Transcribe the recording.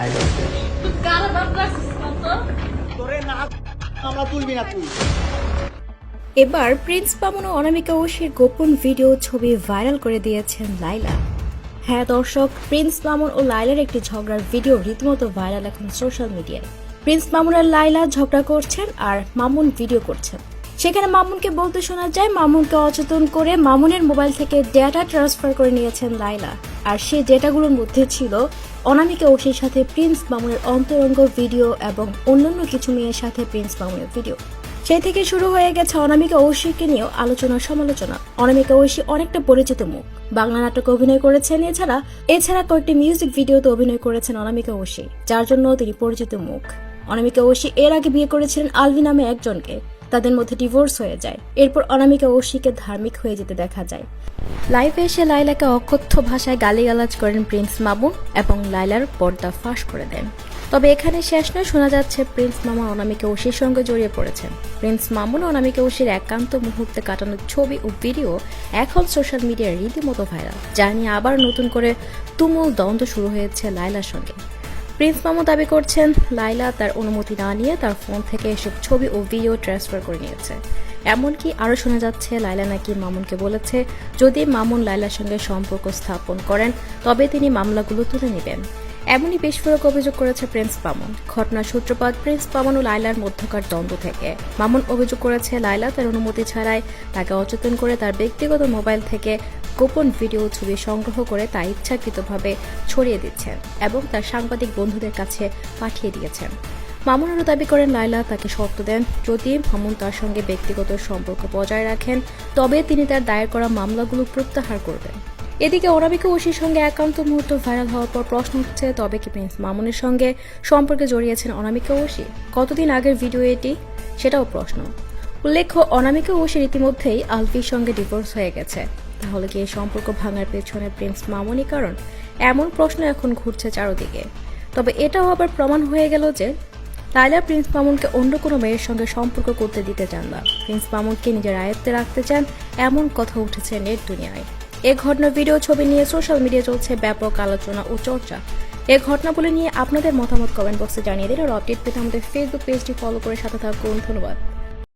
I love you. তুই কার বাপ রাখছিস না তো? তোরে না আমরা তুলবি না তুই। এবার প্রিন্স মামুন ও অনামিকা ঐশীর গোপন ভিডিও ছবি ভাইরাল করে দিয়েছেন লাইলা। হ্যাঁ দর্শক, প্রিন্স মামুন ও লাইলার একটি ঝগড়ার ভিডিও রীতিমতো ভাইরাল এখন সোশ্যাল মিডিয়ায়। প্রিন্স মামুন আর লাইলা ঝগড়া করছেন আর মামুন ভিডিও করছেন। সেখানে মামুনকে বলতে শোনা যায় মামুনকে অচেতন করে মামুনের মোবাইল থেকে ডেটা ট্রান্সফার করে নিয়েছেন লাইলা। আর সেই ডেটাগুলোর মধ্যে ছিল অনামিকা ঐশীর সাথে প্রিন্স মামুনের অন্তরঙ্গ ভিডিও এবং অন্যান্য কিছু মেয়ের সাথে প্রিন্স মামুনের ভিডিও। সেই থেকে শুরু হয়ে গেছে অনামিকা ঐশীকে নিয়েও আলোচনা সমালোচনা। অনামিকা ঐশী অনেকটা পরিচিত মুখ, বাংলা নাটকে অভিনয় করেছেন, এছাড়া কয়েকটি মিউজিক ভিডিওতে অভিনয় করেছেন অনামিকা ঐশী, যার জন্য তিনি পরিচিত মুখ। অনামিকা ঐশী এর আগে বিয়ে করেছিলেন আলভি নামে একজনকে। তাদের মধ্যে ডিভোর্স হয়ে যায়। এরপর অনামিকা ঐশীকে ধার্মিক হয়ে যেতে দেখা যায়। লাইভে এসে লাইলাকে অকথ্য ভাষায় গালিগালাজ করেন প্রিন্স মামুন এবং লাইলার পর্দা ফাঁস করে দেন। তবে এখানে শেষ নয়, শোনা যাচ্ছে প্রিন্স মামুন অনামিকা ঐশীর সঙ্গে জড়িয়ে পড়েছেন। প্রিন্স মামুন ও অনামিকা ঐশীর একান্ত মুহূর্তে কাটানো ছবি ও ভিডিও এখন সোশ্যাল মিডিয়ায় রীতিমতো ভাইরাল, যা নিয়ে আবার নতুন করে তুমুল দ্বন্দ্ব শুরু হয়েছে লাইলার সঙ্গে। প্রিন্স মামুন দাবি করছেন লাইলা তার অনুমতি না নিয়ে তার ফোন থেকে এসব ছবি ও ভিডিও ট্রান্সফার করে নিয়েছে। এমনকি আরও শোনা যাচ্ছে লাইলা নাকি মামুনকে বলেছে যদি মামুন লাইলার সঙ্গে সম্পর্ক স্থাপন করেন তবে তিনি মামলাগুলো তুলে নেবেন। এমনই বিস্ফোরক অভিযোগ করেছে প্রিন্স মামুন। ঘটনার সূত্রপাত প্রিন্স মামুন ও লাইলার মধ্যকার দ্বন্দ্ব থেকে। মামুন অভিযোগ করেছে লাইলা তার অনুমতি ছাড়াই তাকে অচেতন করে তার ব্যক্তিগত মোবাইল থেকে গোপন ভিডিও ছবি সংগ্রহ করে তা ইচ্ছাকৃতভাবে ছড়িয়ে দিচ্ছেন এবং তার সাংবাদিক বন্ধুদের কাছে পাঠিয়ে দিয়েছেন। মামুন আরও দাবি করেন লাইলা তাকে শর্ত দেন যদি মামুন তার সঙ্গে ব্যক্তিগত সম্পর্ক বজায় রাখেন তবে তিনি তার দায়ের করা মামলাগুলো প্রত্যাহার করবেন। এদিকে অনামিকা ঐশীর সঙ্গে একান্ত মুহূর্ত ভাইরাল হওয়ার পর প্রশ্ন উঠছে তবে কি প্রিন্স মামুনের সঙ্গে সম্পর্কে জড়িয়েছেন অনামিকা ঐশী? কতদিন আগের ভিডিও এটি, সেটাও প্রশ্ন। উল্লেখ্য অনামিকা ঐশীর ইতিমধ্যেই আলভির সঙ্গে ডিভোর্স হয়ে গেছে। তাহলে কি এই সম্পর্ক ভাঙার পেছনে প্রিন্স মামুনই কারণ? এমন প্রশ্ন এখন ঘুরছে চারদিকে। তবে এটাও আবার প্রমাণ হয়ে গেল যে লাইলা প্রিন্স মামুনকে অন্য কোনো মেয়ের সঙ্গে সম্পর্ক করতে দিতে চান না, প্রিন্স মামুনকে নিজের আয়ত্তে রাখতে চান, এমন কথা উঠেছে নেট দুনিয়ায়। এ ঘটনার ভিডিও ছবি নিয়ে সোশ্যাল মিডিয়া চলছে ব্যাপক আলোচনা ও চর্চা। এই ঘটনাগুলো নিয়ে আপনাদের মতামত কমেন্ট বক্সে জানিয়ে দিন। আর আপডেট পেতে আমাদের ফেসবুক পেজটি ফলো করে সাথে থাকুন। ধন্যবাদ।